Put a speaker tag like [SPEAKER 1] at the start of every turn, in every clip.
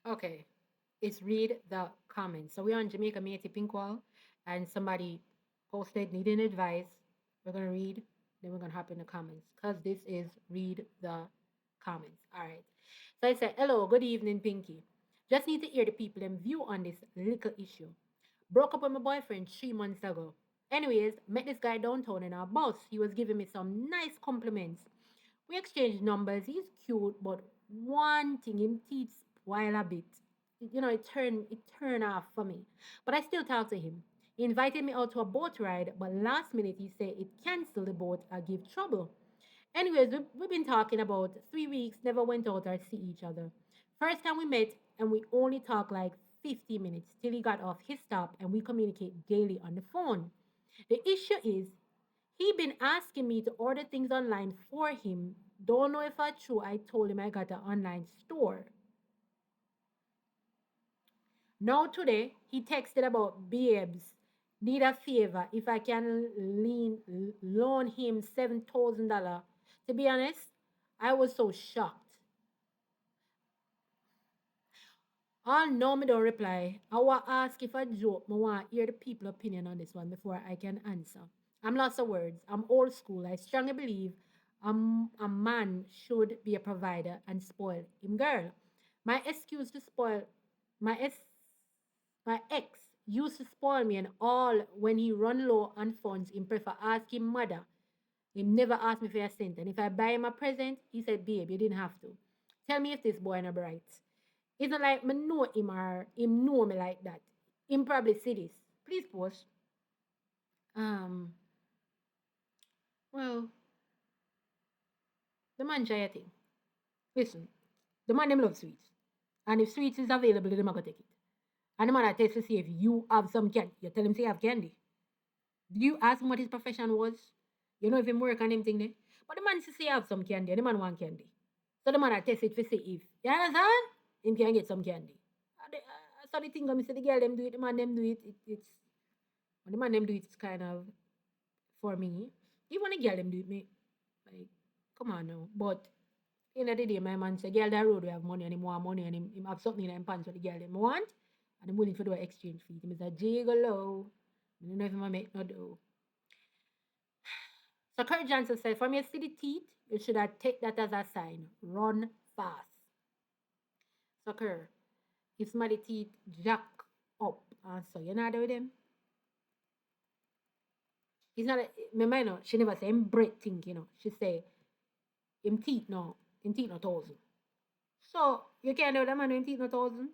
[SPEAKER 1] Okay. It's read the comments. So we're on Jamaica Métis Pink Wall, and somebody posted needing advice. We're gonna read, then we're gonna hop in the comments because this is read the comments. All right. So I said, hello, good evening, Pinky. Just need to hear the people and view on this little issue. Broke up with my boyfriend 3 months ago. Anyways, met this guy downtown in our bus. He was giving me some nice compliments. We exchanged numbers. He's cute, but one thing him teeth spoil a bit. It turned off for me. But I still talk to him. He invited me out to a boat ride, but last minute he said it canceled the boat or give trouble. Anyways, we've been talking about 3 weeks, never went out or see each other. First time we met, and we only talked like 50 minutes till he got off his stop and we communicate daily on the phone. The issue is he been asking me to order things online for him. Don't know if I true. I told him I got an online store. Now today he texted about babes need a favor if I can loan him $7,000. To be honest, I was so shocked. All no, me don't reply. I will ask if I joke. I want to hear the people opinion on this one before I can answer. I'm lots of words. I'm old school. I strongly believe a man should be a provider and spoil him girl. My excuse to spoil my ex my ex used to spoil me and all when he run low on funds, him prefer ask him mother. He never asked me for a cent. And if I buy him a present, he said, babe, you didn't have to. Tell me if this boy not bright. It's not like me know him or him know me like that. Him probably see this. Please post. Um, well, the man try a thing. Listen, the man them love sweets. And if sweets is available, them go take it. And the man test to see if you have some candy. You tell him say you have candy. Did you ask him what his profession was? You know if him work on him thing there? But the man say you have some candy, and the man want candy. So the man test it to see if, you understand? Him can get some candy. So the thing when me say the girl them do it, the man them do it, it's when the man them do it, it's kind of for me. Even the girl them do it, me like, come on now. But in the day, my man say, girl that road we have money and him want money and him have something in him pants for the girl them want, and I'm willing to do an exchange fee. Him is a jiggle. I don't know if him make no do. So Kurt Johnson said, from your city teeth, you should have take that as a sign. Run fast. So Kurt, if somebody teeth jack up, so you're not there with him. He's not. My mind, no, she never say him break think, She say him teeth no thousand. So you can't do that man with him teeth no thousand.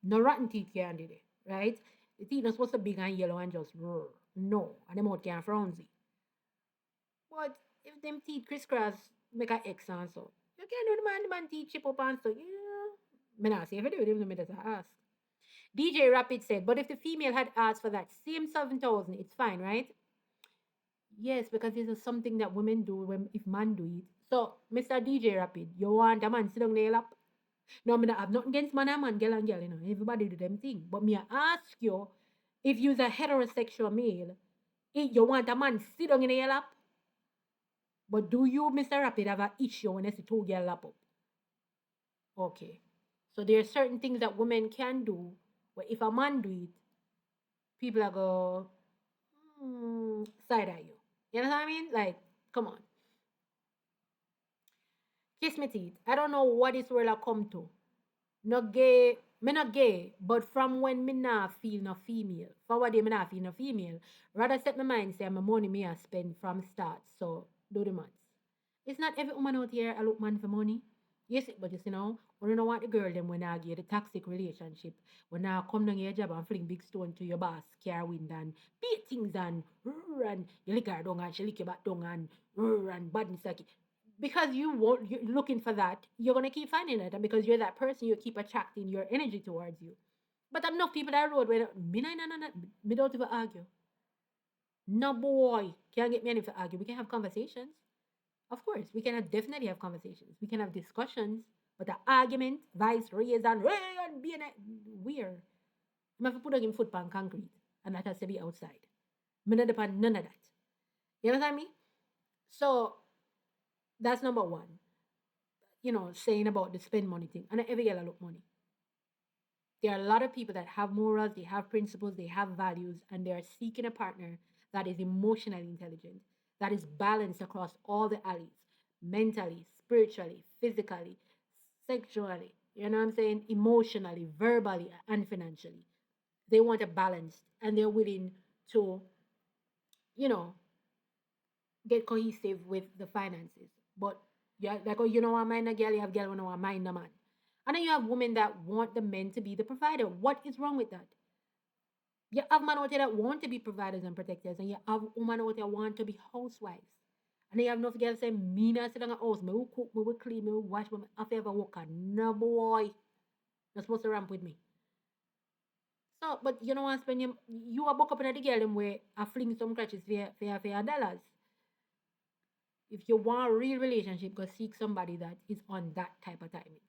[SPEAKER 1] No rotten teeth can do it, right? The teeth not supposed to be big and yellow and just roar. No, and the mouth can't frownsy. But if them teeth crisscross make a X and so, you can't do the man teeth chip up and so, yeah. Me not say if you do it, me just ask. DJ Rapid said, but if the female had asked for that same 7,000, it's fine, right? Yes, because this is something that women do when if man do it. So, Mr. DJ Rapid, you want a man sit down there lap? No, I have nothing against man and man, girl and girl, Everybody do them thing. But me I ask you, if you're a heterosexual male, if you want a man sit down in your lap, but do you, Mr. Rapid, have an issue when you see two girl lap up? Okay. So there are certain things that women can do, but if a man do it, people are go side eye you. You know what I mean? Like, come on. Kiss me teeth. I don't know what this world I come to. No gay, me not gay, but from when me not feel no female. For what day me not feel no female. Rather set my mind say my money me I spend from start. So do the maths. It's not every woman out here I look man for money. Yes, but you see now, when you know what the girl them when I get the toxic relationship, when I come down your job and fling big stone to your boss, car window and beat things and you lick her down and she lick your back down and badness like because you're looking for that, you're gonna keep finding it, and because you're that person, you keep attracting your energy towards you. But enough people that road where me don't even argue. No boy can't get me any to argue. We can have conversations. Of course, we can definitely have conversations. We can have discussions, but the argument, vice, raise and being weird. I'm have to put in foot on concrete, and that has to be outside. Me not depend none of that. You know what I mean? So that's number one. Saying about the spend money thing. And every girl I look money. There are a lot of people that have morals, they have principles, they have values, and they are seeking a partner that is emotionally intelligent, that is balanced across all the alleys, mentally, spiritually, physically, sexually, you know what I'm saying? Emotionally, verbally, and financially. They want a balance and they're willing to, you know, get cohesive with the finances. But yeah, like, oh, you know what, mind a girl, you have girl who know what mind a man. And then you have women that want the men to be the provider. What is wrong with that? You have men out there that want to be providers and protectors, and you have women out there that want to be housewives. And then you have enough girls say, me not sit down at house, me will cook, me will clean, me will wash, me have to ever work. No boy, you're supposed to ramp with me. So, but you know what, spend you are book up in the girl them way I fling some crutches for your dollars. If you want a real relationship, go seek somebody that is on that type of timing.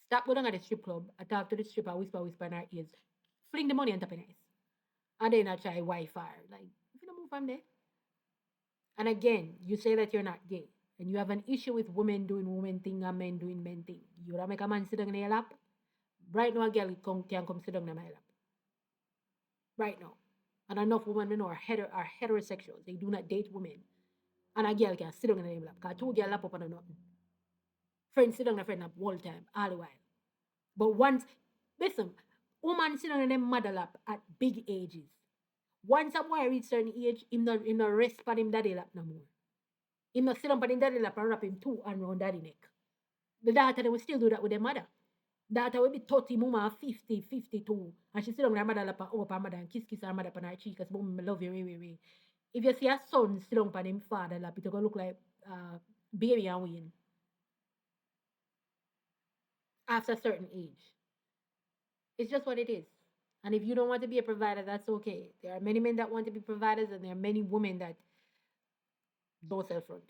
[SPEAKER 1] Stop going at the strip club, I talk to the stripper, whisper in her ears, fling the money on top of nice. And then I try Wi-Fi. Like, if you don't move from there. And again, you say that you're not gay, and you have an issue with women doing women thing and men doing men thing. You would make a man sit down in your lap? Right now, a girl can come sit down in my lap. Right now. And enough women we know are heterosexuals. They do not date women. And a girl can sit down in their lap. Because two girls lap up on nothing. Friends sit down in a friend lap all the time, all the while. But once, listen, woman sit down in their mother lap at big ages. Once a boy reach certain age, him no rest for him daddy lap no more. Him no sit down on him daddy lap and wrap him two and round daddy neck. The daughter they will still do that with their mother. Daughter will be 30, mama 50, 52. And she sit down on her mother lap and up her mother and kiss her mother on her cheek because mom love you, way. If you see a son sit down on him father lap, it's gonna look like baby and Wayne after a certain age. It's just what it is. And if you don't want to be a provider, that's okay. There are many men that want to be providers, and there are many women that don't sell front.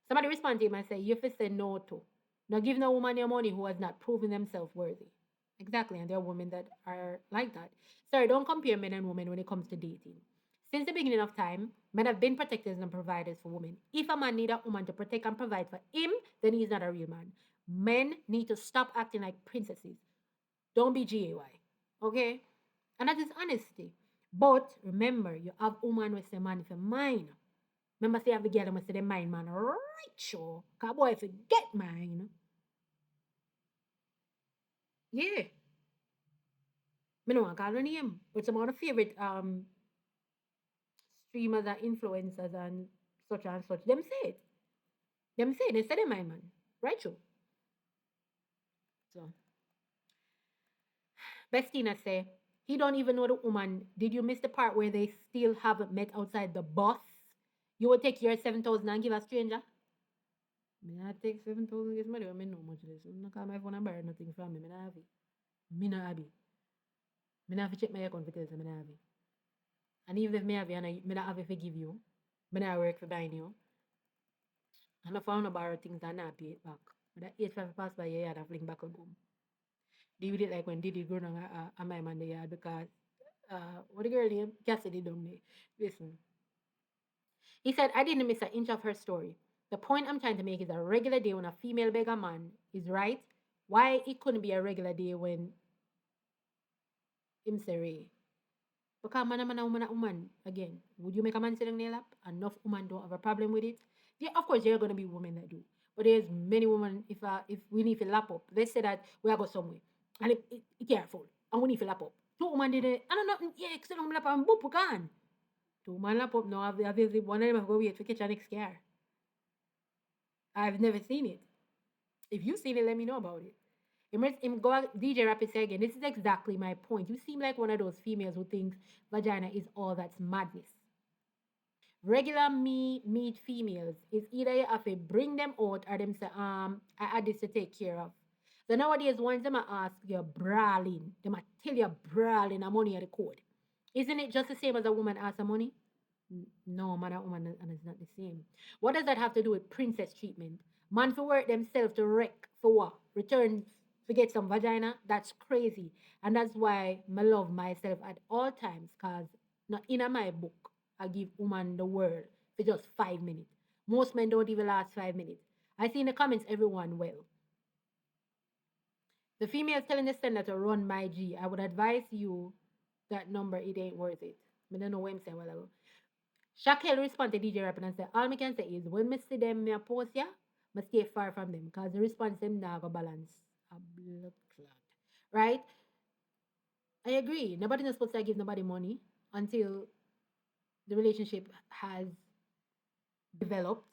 [SPEAKER 1] Somebody respond to him and say, you have to say no to. Now give no woman your money who has not proven themselves worthy. Exactly, and there are women that are like that. Sorry, don't compare men and women when it comes to dating. Since the beginning of time, men have been protectors and providers for women. If a man needs a woman to protect and provide for him, then he's not a real man. Men need to stop acting like princesses. Don't be GAY. Okay? And that is honesty. But remember, you have woman with the man for mine. Remember, say, have the girl must say the mind man right sure. Cause boy forget mine. Yeah. Me no want call her name. But some of the favorite streamers and influencers and such. Them say it. They say the mind man. Right sure. So Bestina say, he don't even know the woman. Did you miss the part where they still haven't met outside the bus? You would take your 7,000 and give a stranger? Me not take 7,000 get money. I mean no much less. I'm not call my phone and borrow nothing from me. Me not have it. Me not have it. Me not have to check my account for tell me not have it. And even if me have it and me not have it for give you, me not work for buying you. And if I want to borrow things and not pay it back. But that 8 5 pass by your yard and fling back on home. Do you did like when Diddy go on my man the yard because what the girl name? Cassidy down there. Listen. He said, I didn't miss an inch of her story. The point I'm trying to make is a regular day when a female beg a man is right. Why it couldn't be a regular day when him say Ray? Because man, a woman, a woman. Again, would you make a man sit in their lap? Enough women don't have a problem with it. Yeah, of course, there are going to be women that do. But there's many women, if we need to lap up, let's say that we are going somewhere, and it careful, and we need to lap up. Two women did it, I don't know, yeah, sit on lap and boop, we can. Two women lap up, no, obviously, one of them have to go wait to catch a next car. I've never seen it. If you've seen it, let me know about it. Him go DJ Rapid say again, this is exactly my point. You seem like one of those females who thinks vagina is all that's madness. Regular me meet females is either you have to bring them out or them say, I had this to take care of. So nowadays, once them ask you brawling, them tell you brawling a money at the code. Isn't it just the same as a woman asks for money? No, man and woman and it's not the same. What does that have to do with princess treatment? Man for work themselves to wreck for what? Return to get some vagina? That's crazy. And that's why I love myself at all times, because not in my book, I give woman the world for just 5 minutes. Most men don't even last 5 minutes. I see in the comments everyone well. The female is telling the sender to run my G. I would advise you that number, it ain't worth it. I don't know what I'm saying well ago. Shaquille respond to DJ Rapping and say, all I can say is when I see them me a post ya, I stay far from them because the response them now go balance a blood clot. Right? I agree. Nobody is supposed to give nobody money until the relationship has developed.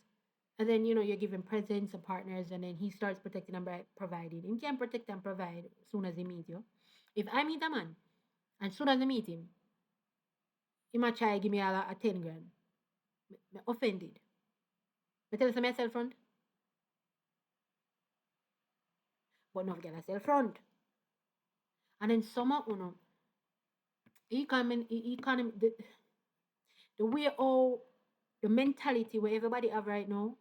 [SPEAKER 1] And then, you're giving presents and partners, and then he starts protecting and providing. He can protect and provide as soon as he meet you. If I meet a man, and soon as I meet him, he might try to give me a 10 grand. Me offended. I tell you myself front, but not get a front. And then some of economy, the way the mentality where everybody have right now,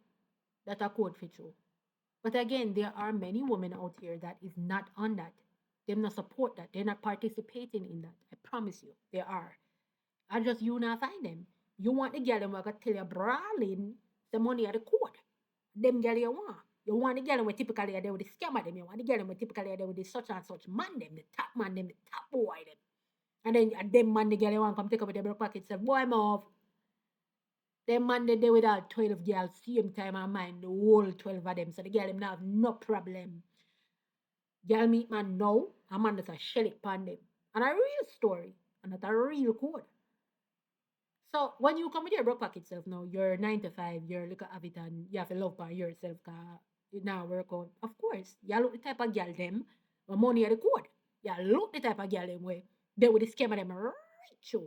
[SPEAKER 1] that a code for true. But again, there are many women out here that is not on that. They not support that. They're not participating in that. I promise you, there are. I just you not find them. You want the girl them I got tell you brawling the money at the code. Them girl you want. You want the girl them typically are there with the scammer them. You want the girl them typically are there with the such and such man them, the top man them, the top boy them. And then them man the girl you want come take up with the broke pocket say, boy I'm off. Them man they with all 12 girls same time and mind the whole 12 of them. So the girl them not have no problem. Girl meet man now, a man that's a shell it pan them. And a real story. And that's a real code. So when you come with your broke pocket self now, you're 9 to 5, you're look at it and you have to love by yourself cause it now work out. Of course, you look the type of girl them, but money are the code. You look the type of girl them where they with the scam of them right show.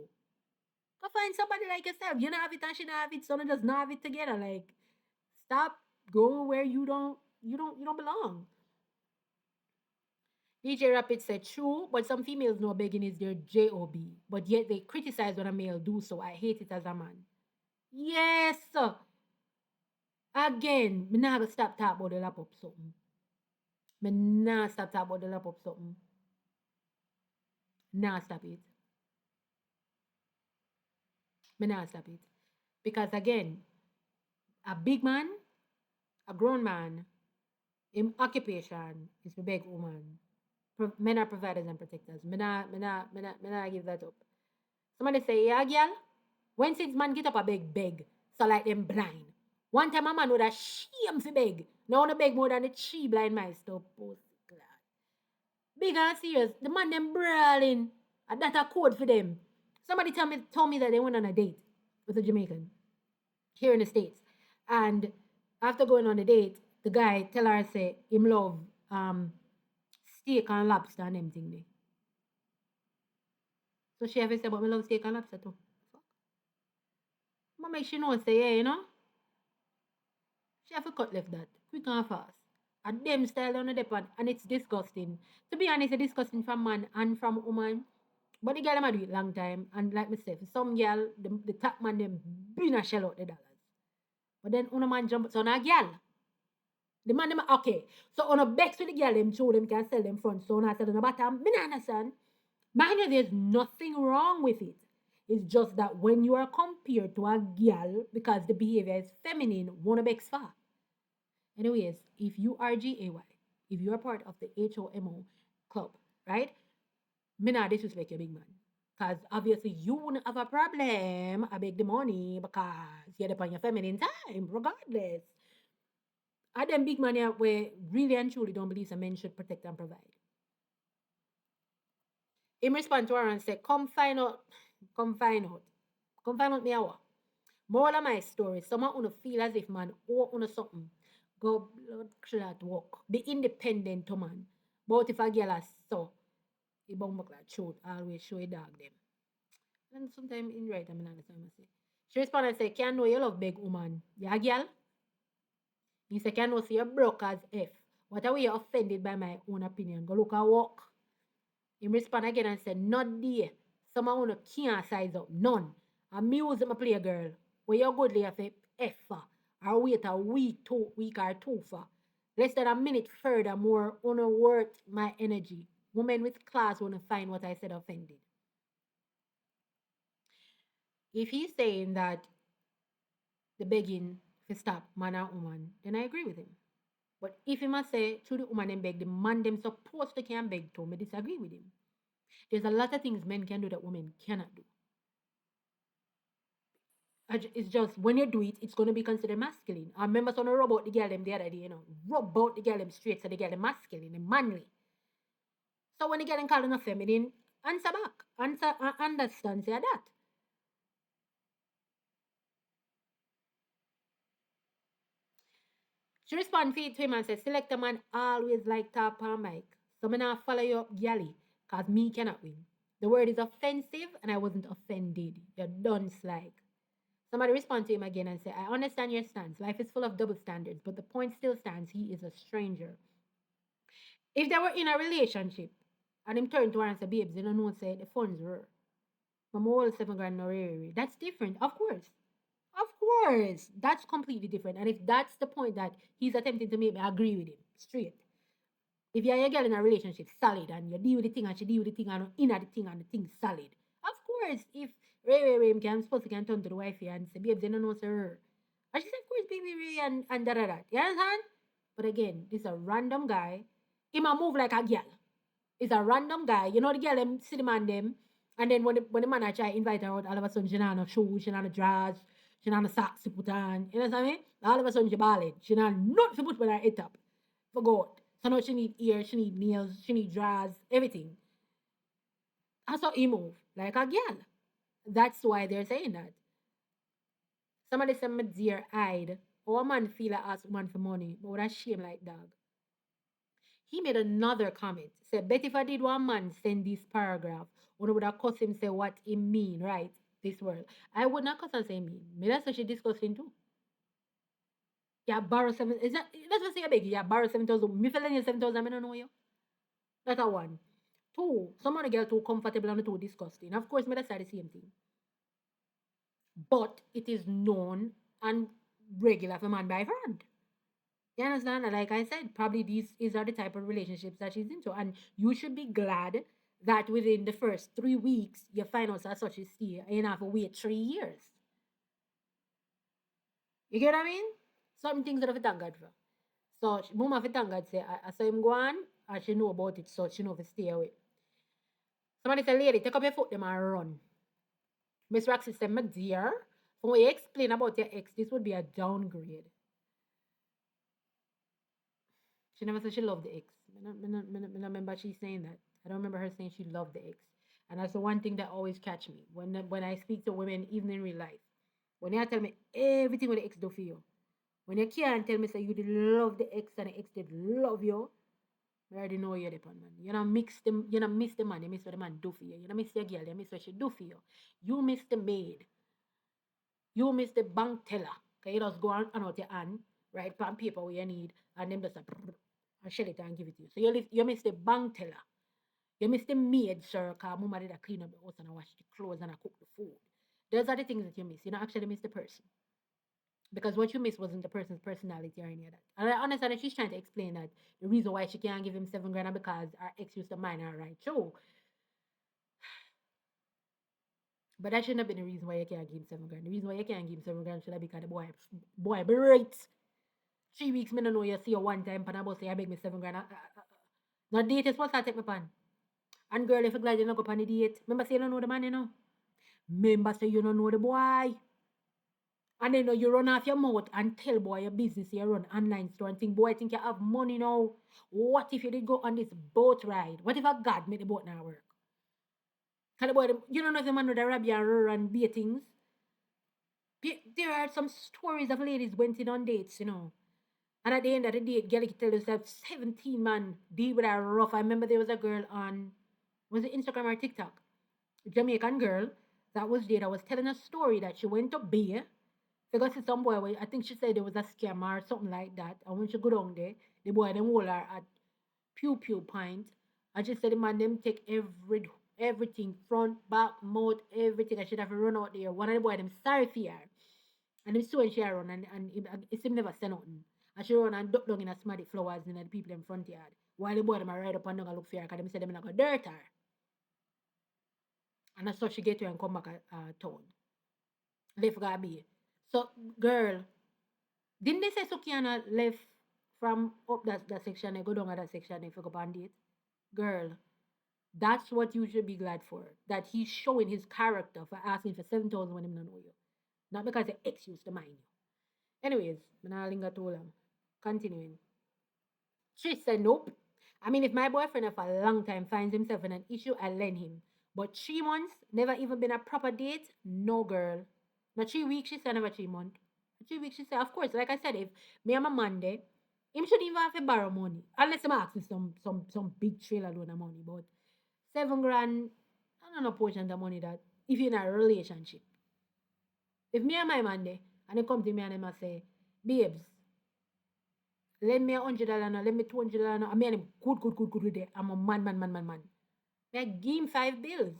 [SPEAKER 1] Go find somebody like yourself. You don't have it and she don't have it, so they just not have it together. Like stop going where you don't belong. DJ Rapid said true, but some females know begging is their job, but yet they criticize when a male do so. I hate it as a man. Yes. Again, me not gonna stop talking about the laptop something. Me not stop talking about the laptop something. Nah stop it. Me not stop it. Because again, a big man, a grown man, in occupation is to beg woman. Men are providers and protectors. Me not give that up. Somebody say, yeah, girl, when 6 man get up a beg, so like them blind. One time a man would have shame for beg. Now no beg more than the 3 blind mice to post. Big and serious. The man them brawling. And that a code for them. Somebody told me that they went on a date with a Jamaican here in the States. And after going on the date, the guy tell her say him love steak and lobster and them thing there. So she have to say about me love steak and lobster too. But make she know say yeah, She have to cut left that. Quick and fast. And them style on the depot, and it's disgusting. To be honest, it's disgusting from man and from woman. But the girl them a do it long time, and like me say, for some girl, the top man them been a shell out the dollars. But then una man jump so na girl. The man them okay. So on a bex with the girl them show them can sell them front. So na sell them bottom. Me not understand. Mind you, there's nothing wrong with it. It's just that when you are compared to a girl, because the behavior is feminine, wanna bex far. Anyways, if you are GAY, if you are part of the HOMO club, right? Me not disrespect your big man. Because obviously you wouldn't have a problem. I beg the money because you're upon your feminine time, regardless. I them big man here where really and truly don't believe some men should protect and provide. In response to her and say, come find out, come find out. Come find out me hour. More of my story. Someone wanna feel as if man or on something. Go blood clot walk. Be independent to man. But if a girl has so, the bum back like truth, always show a dog them. And sometimes in right, I mean understand what I say. She responded and say, can know you love big woman. Yeah, girl? He said, can know see you broke as F. What are we offended by my own opinion? Go look at walk. He respond again and said, not there. Someone wanna can't size up. None. And music my play a girl. Where you good lay for F for. Or wait a week or two for. Less than a minute further more worth my energy. Women with class wanna find what I said offended. If he's saying that the begging to stop man and woman, then I agree with him. But if he must say to the woman and beg, the man them supposed to can beg to, me disagree with him. There's a lot of things men can do that women cannot do. It's just when you do it, it's going to be considered masculine. I remember someone rub out the girl them the other day, rub out the girl them straight so the girl them masculine and manly. So when the girl them calling a feminine, answer back. Answer, understand, say that. She respond to him and said, select a man always like talk on mic. So me not follow you up, galley, cause me cannot win. The word is offensive and I wasn't offended. You're done slag. Somebody respond to him again and say, I understand your stance. Life is full of double standards, but the point still stands. He is a stranger. If they were in a relationship and him turn to her and say, babes, you don't know, say the funds were. From all 7 grand no that's different, of course. Of course, that's completely different. And if that's the point that he's attempting to make me agree with him, straight. If you're a girl in a relationship, solid, and you deal with the thing and she deal with the thing and in the thing and the thing solid. Of course, if Ray can supposed to can turn to the wifey and say, babes, they don't know sir. And she said, of course, baby Ray and da. You understand? But again, this is a random guy. He might move like a girl. It's a random guy. You know the girl them see the man them. And then when the man I try invite her out, all of a sudden she not no shoes, she not no drawers, she not no socks to put on. You know what I mean? All of a sudden she ballin'. She not nothing to put with her head up. For God. So now she need ears, she need nails, she need drawers, everything. That's how he move. Like a girl. That's why they're saying that. Somebody said my dear eyed. Or a man feel like ask woman for money, but with a shame like dog. He made another comment. Said, bet if I did one man send this paragraph, one would have cussed him say what it mean, right? This word. I would not cuss and say mean. Me that's what she discussing too. Yeah, borrow 7. Is that's what say I beg you. Yeah, borrow 7,000. Me feeling you 7,000, I don't know you. That's a one. Two, some of the girl too comfortable and too disgusting. Of course, me that's the same thing. But it is known and regular for man by friend. You understand? Like I said, probably these are the type of relationships that she's into. And you should be glad that within the first 3 weeks, you find out that such a stay and you have to wait 3 years. You get what I mean? Some things that I have to thank God for. So, mom have to thank God say, I saw him go on, and she know about it, so she know to stay away. Somebody say, lady, take up your foot them and run. Miss Roxy said, my dear, from what you explain about your ex, this would be a downgrade. She never said she loved the ex. I remember she saying that. I don't remember her saying she loved the ex. And that's the one thing that always catch me when I speak to women, even in real life. When they tell me everything what the ex do for you. When you can't tell me say you did love the ex and the ex did love you, I already know you're the pan man. You don't mix them, you don't miss the man, you miss what the man do for you. You don't miss your girl, you miss what she do for you. You miss the maid. You miss the bank teller. Cause you just go on out your hand, write pen paper what you need, and them just and shell it and give it to you. So you miss the bank teller. You miss the maid, sir, because mama did a clean up the house and I wash the clothes and I cook the food. Those are the things that you miss. You don't actually miss the person. Because what you miss wasn't the person's personality or any of that. And I understand that she's trying to explain that the reason why she can't give him 7 grand because her ex used to mind her right. True. But that shouldn't have been the reason why you can't give him 7 grand. The reason why you can't give him 7 grand should have been because the boy be right. 3 weeks, me no know you see you one time, and I say I beg me 7 grand. Now date is supposed to take me pan. And girl, if you glad you not go on the date, remember say you don't know the man, you know. Remember say you don't know the boy. And then you run off your mouth and tell boy your business, you run online store and think, boy, I think you have money now. What if you did go on this boat ride? What if a God made the boat now work? Cause the boy, you don't know if the man would rob you and be things. There are some stories of ladies went in on dates, you know. And at the end of the day, girl tell herself 17 man deal with her rough. I remember there was a girl on, was it Instagram or TikTok? A Jamaican girl that was there that was telling a story that she went to Bay. Because see some boy, I think she said there was a scammer or something like that. And when she go down there, the boy them hold her at pew pint. And she said the man them take everything, front, back, mouth, everything. And she'd have to run out there. One of the boy them sorry for her. And him so when she run and it seemed never say nothing. And she run and duck down in a smarty flowers in the people in front yard. While the boy them a ride up and down and look for her because them say them not go dirt her. And that's how she get to and come back town. Left got be. So girl, didn't they say Sukiana left from up that section, I go down at that section, if you go on date. Girl, that's what you should be glad for. That he's showing his character for asking for 7,000 when him not know you. Not because the ex used to mind you. Anyways, I'm not linger too long. Continuing. She said, nope. I mean, if my boyfriend for a long time finds himself in an issue, I lend him. But 3 months, never even been a proper date? No, girl. Not 3 weeks, she said, never 3 months. 3 weeks, she said, of course, like I said, if me am a Monday, him shouldn't even have to borrow money. Unless him ask me some big trailer loan of money. But 7 grand, I don't know portion of money that if you're in a relationship. If me and my Monday, and they come to me and they say, babes, lend me $100 now, lend me $200 now. I mean, good with it. I'm a man. May give him 5 bills.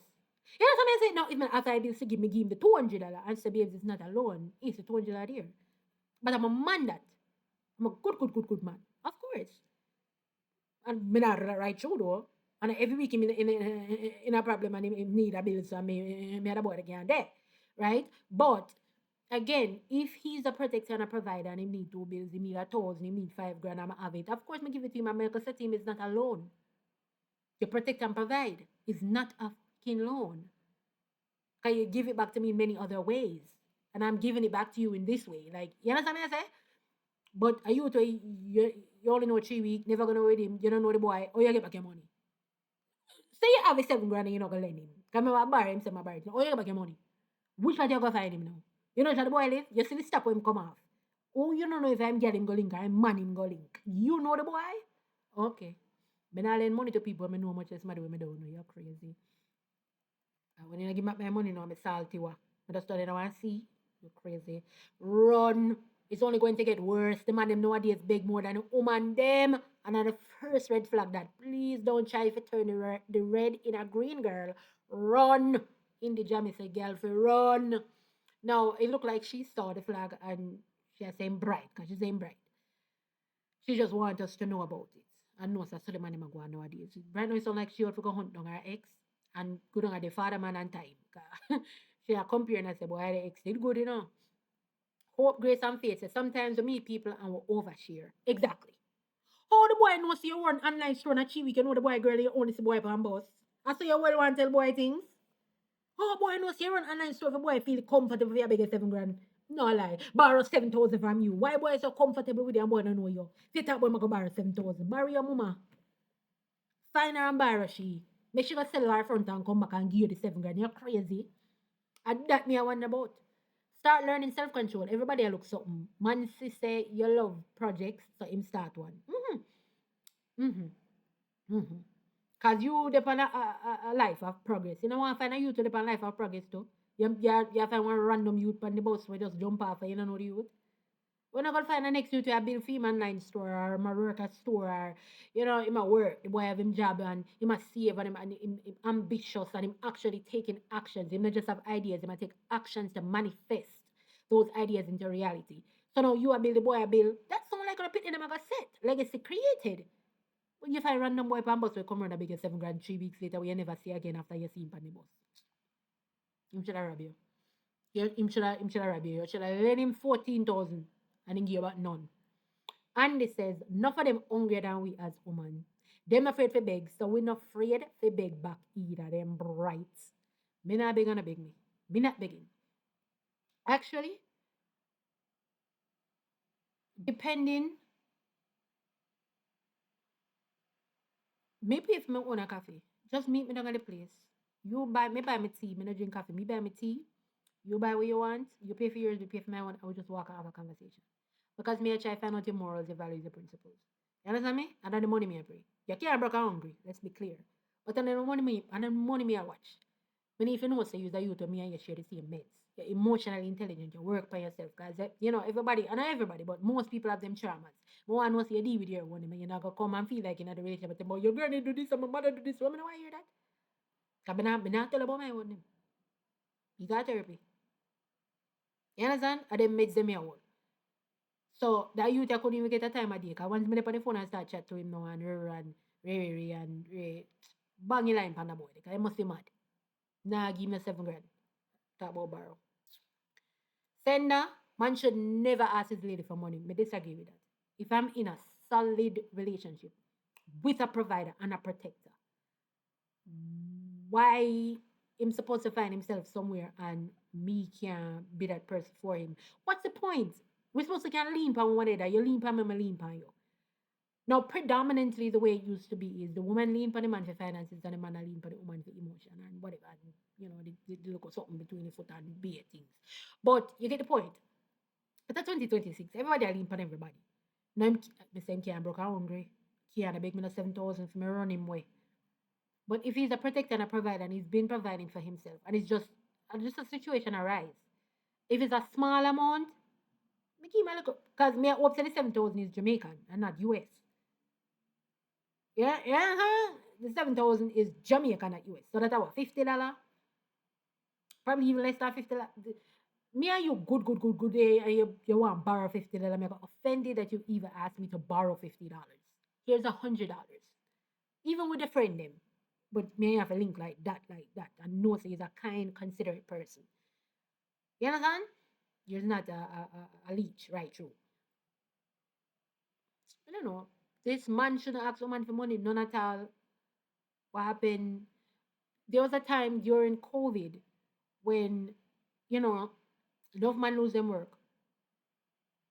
[SPEAKER 1] You know what I say? No, if after I bills to give him the $200 and say, babes, it's not a loan. It's a $200 here. But I'm a man that. I'm a good man. Of course. And me not right through though. And every week in a problem and he need a bill, so me had a boy again there. Right? But again, if he's a protector and a provider and he need 2 bills, he need 1,000, he need 5 grand, I'm have it. Of course, me give it to him. Because the team is not a loan. To protect and provide is not a fucking loan. Can you give it back to me in many other ways? And I'm giving it back to you in this way. Like, you understand what I say? But are you only know 3 weeks, never gonna with him, you don't know the boy, or you get back your money. Say you have a 7 grand and you're not gonna lend him. Come I borrow him, say my borrow him. Or you get back your money. Which one you gonna find him now? You know how the boy live? You see the stop when him come off. Oh, you don't know if I'm getting go link or I'm man him go link. You know the boy? Okay. When I lend money to people, I know how much is money when I don't know. You're crazy. And when you give me my money now, I'm salty. I just don't want to see. You're crazy. Run. It's only going to get worse. The man them nowadays beg more than the woman them. And the first red flag that please don't try to turn the red in a green, girl. Run. In the jam, it's a girl for run. Now, it looked like she saw the flag and she was saying bright because she's saying bright. She just wanted us to know about it. And know so the man them go on nowadays. Right now, it sounds like she ought to go hunt down her ex and go down at the father man and time. She a comparing and say, boy, the ex did good, you know. Hope, grace, and faith. Say, sometimes we meet people and we overshare. Exactly. How the boy knows you run online store and achieve, you know the boy girl, you only see boy on boss. I say you well want to tell boy things. How boy knows you run online store if a boy feel comfortable for your bigger 7 grand. No lie. Borrow 7,000 from you. Why boy so comfortable with your boy don't know you? If you talk boy, I go borrow 7,000. Borrow your mama. Find her and borrow she. Make sure you sell her front and come back and give you the 7 grand. You're crazy. And that me I wonder about. Start learning self-control. Everybody look something. Man say you love projects, so him start one. Cause you depend on a life of progress. You know want to find a youth to depend on life of progress too. You find one random youth on the bus where just jump off and you don't know the youth. We're not gonna find the next youth to build film online store or my work at store or he might work, the boy have him job and he must save and him ambitious and him actually taking actions. He not just have ideas, he might take actions to manifest those ideas into reality. So now you a build, the boy a build. That's not like gonna put in them a set. Legacy created. When you find random boy pan bus will come around a bigger 7 grand 3 weeks later, we you never see again after you see him pan the bus. Him should have robbed you. Him should have robbed you. You should have lent him 14,000 and then give you about none. Andy says, enough of them hungrier than we as women. Them afraid to beg, so we're not afraid to beg back either. Them bright. Me not begging to beg me. Me not begging. Actually, depending, maybe if me own a cafe, just meet me down at the place. You buy me tea, me not drink coffee. Me buy me tea. You buy what you want. You pay for yours, you pay for my one. I will just walk and have a conversation. Because me I try to find out your morals, your values, your principles. You understand me? And then the money me I pray. You can't broke and hungry. Let's be clear. But then the money me I watch. When if you know say you're you to me and you share the same meds. You're emotionally intelligent, you work by yourself. Because everybody, and not everybody, but most people have them traumas. But one wants you deal with your one, you're not gonna come and feel like you're in a relationship with them, but your granny do this and my mother do this. Why I hear that? Because I not tell about my one. You got therapy. You understand? And them meds them your own. So that youth I couldn't even get a time of day. Because once me on the phone and start chat to him now and Ray and Ray bang your line pan the boy. Because he must be mad. Nah, give me 7 grand. Talk about borrow. Sender, man should never ask his lady for money. Me disagree with that. If I'm in a solid relationship with a provider and a protector, why him supposed to find himself somewhere and me can't be that person for him? What's the point? We're supposed to kind of lean on one another. You lean on me, I lean on you. Now, predominantly, the way it used to be is the woman lean on the man for finances and the man lean on the woman for emotion and whatever. And, you know, they look at something between the foot and beer things. But you get the point. But that's 2026. Everybody lean on everybody. Now, I'm the same can't broke hungry. Can't beg me no 7,000 for me run him way. But if he's a protector and a provider and he's been providing for himself and it's just a situation arise, if it's a small amount, me keep my look because me hope the 7,000 is Jamaican and not US. Yeah, yeah, huh? The 7,000 is Jamaican, not US. So that's what, $50? Probably even less than $50. Me and you good, and you want to borrow $50. I'm offended that you even asked me to borrow $50. Here's $100. Even with a friend them. But me have a link like that, and know he's a kind, considerate person. You understand? You're not a leech, right? True. I don't know. This man shouldn't ask a man for money, none at all. What happened? There was a time during COVID when, you know, enough man lose them work.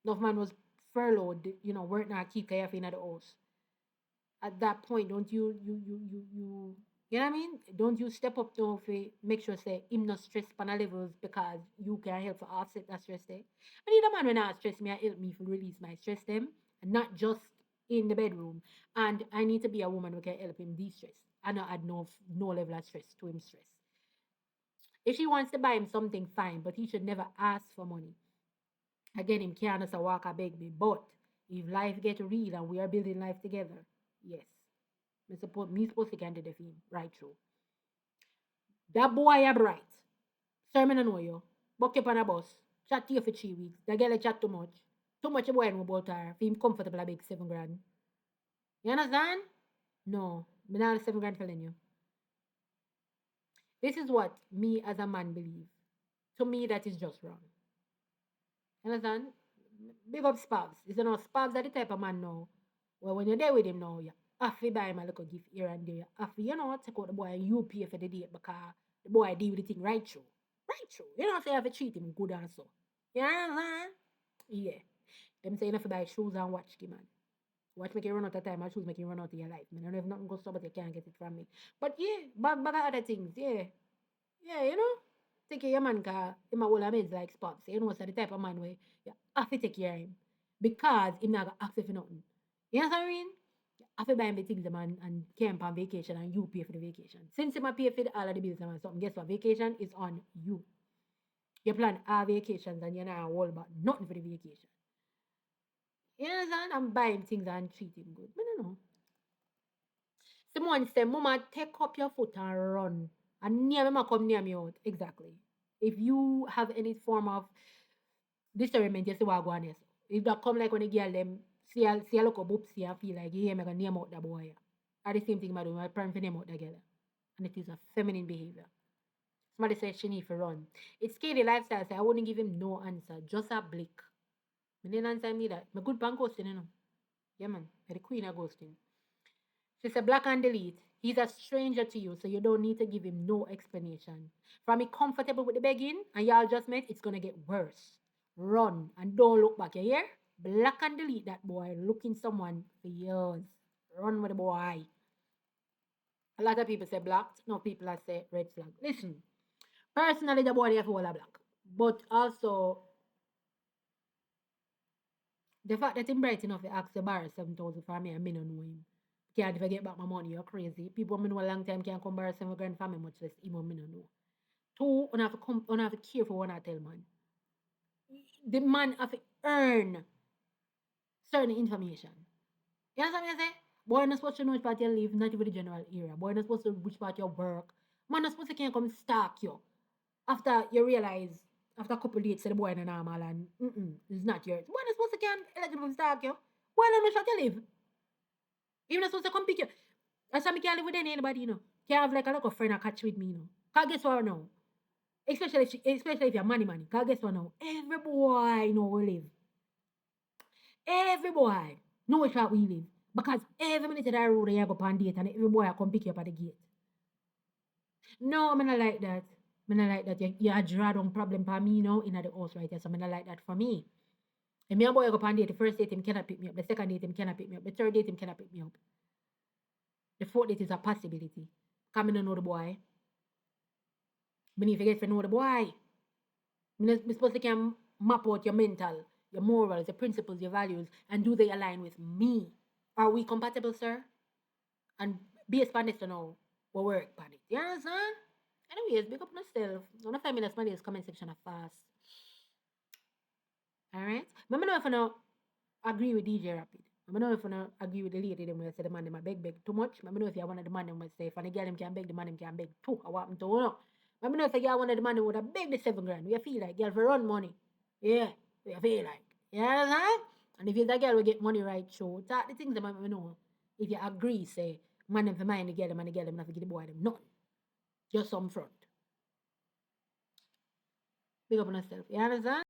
[SPEAKER 1] Enough man was furloughed, work not keep KF in at the house. At that point, don't you know what I mean? Don't you step up to make sure say him not stress panel levels because you can help to offset that stress there. I need a man when I stress me, I help me to release my stress them and not just in the bedroom. And I need to be a woman who can help him de-stress. I not add no level of stress to him stress. If he wants to buy him something, fine, but he should never ask for money. Again, him can't just walk a beg me. But if life get real and we are building life together, yes. Me supposed to can do the film right through. That boy are bright. Sir, me no know you. Buck up on a bus. Chat to you for 3 weeks. The girl chat too much. Too much boy know about her. For him comfortable a big 7 grand. You understand? No. Me not 7 grand telling you. This is what me as a man believe. To me, that is just wrong. You understand? Big up Spabs. You know, Spabs are the type of man now. Well, when you're there with him now, you have to buy him a little gift here and there. You have to, take out the boy and you pay for the date because the boy deal with the thing right through. Right through. You know, so you have to treat him good and so. You understand? Yeah. Them say you have to buy shoes and watch, man. Watch make you run out of time and shoes make you run out of your life. Man, I don't know if nothing goes so, but you can't get it from me. But yeah, but other things, yeah. Yeah, take care of your man because him a whole of meds like spots. You know, so the type of man where you have to take care of him because him not going to ask you for nothing. You know what I mean? You have to buy him the things man and camp on vacation and you pay for the vacation. Since him a pay for all of the bills and something, guess what? Vacation is on you. You plan all vacations and you're not worried about nothing for the vacation. You understand? I'm buying things and treat him good. I don't know. Someone said, Mama, take up your foot and run. And near me, come near me out. Exactly. If you have any form of discernment, you see what going on. If that come like when the girl them see a look up see and feel like, yeah, I'm going to name out that boy. Or the same thing I do, my parents name out that girl. And it is a feminine behavior. Somebody said she need to run. It's scary lifestyle, so I wouldn't give him no answer. Just a blick. I didn't answer me that. My good pan ghosting, Yeah, man. I'm the queen of ghosting. She said, block and delete. He's a stranger to you, so you don't need to give him no explanation. From me comfortable with the begging, and y'all just met, it's gonna get worse. Run and don't look back. You hear? Block and delete that boy. Looking someone for years. Run with the boy. A lot of people say blocked. No people are say red flag. Listen, personally, the boy have to hold a block, but also the fact that him bright enough to ask the borrow 7,000 for me, and me don't know him. Can't even get back my money, you're crazy. People me know a long time can't come borrow 7 grand for me, much less him me don't know. Two, I have to care for what I tell man. The man have to earn certain information. You understand what I say? Boy not supposed to know which part you live, not even the general area. Boy not supposed to know which part you work. Man not supposed to can't come stalk you. After you realize, after a couple of dates, the boy is normal and it's not yours. Boy not supposed to can't eligible to stalk you. Boy not know shot you live. Even not supposed to come pick you. That's why I can't live with anybody, Can't have like a little friend catch with me, Cause guess what now? Especially if you're money. Cause guess what now? Every boy know we live. Every boy. No which part we live. Because every minute that I road you go on date and every boy I come pick you up at the gate. No, I'm not like that. I'm not like that. You draw down problem for me now in the house right there. So I'm not like that for me. If me and boy go on date, the first date him cannot pick me up. The second date him cannot pick me up. The third date him cannot pick me up. The fourth date is a possibility. Come in and know the boy. Me need to get to know the boy. Me supposed to can map out your mental, your morals, your principles, your values, and do they align with me? Are we compatible, sir? And based upon this to know what work upon it. You understand? Anyways, big up myself. One of 5 minutes, my comment section are fast. Alright? But I know if I don't agree with DJ Rapid. I know if I don't agree with the lady them when say the man them a beg too much. I know if you one of the man them will say if the girl them can beg, the man them can beg too. I want them to know. I know if you one of the man them would have beg the 7 grand. You feel like girl for run money. Yeah. You feel like. You understand? And if you that girl will get money right show, that the things that I know. If you agree, say man them for mind the girl them and the girl them not to give the boy them nothing. Just some front. Big up on yourself. You understand?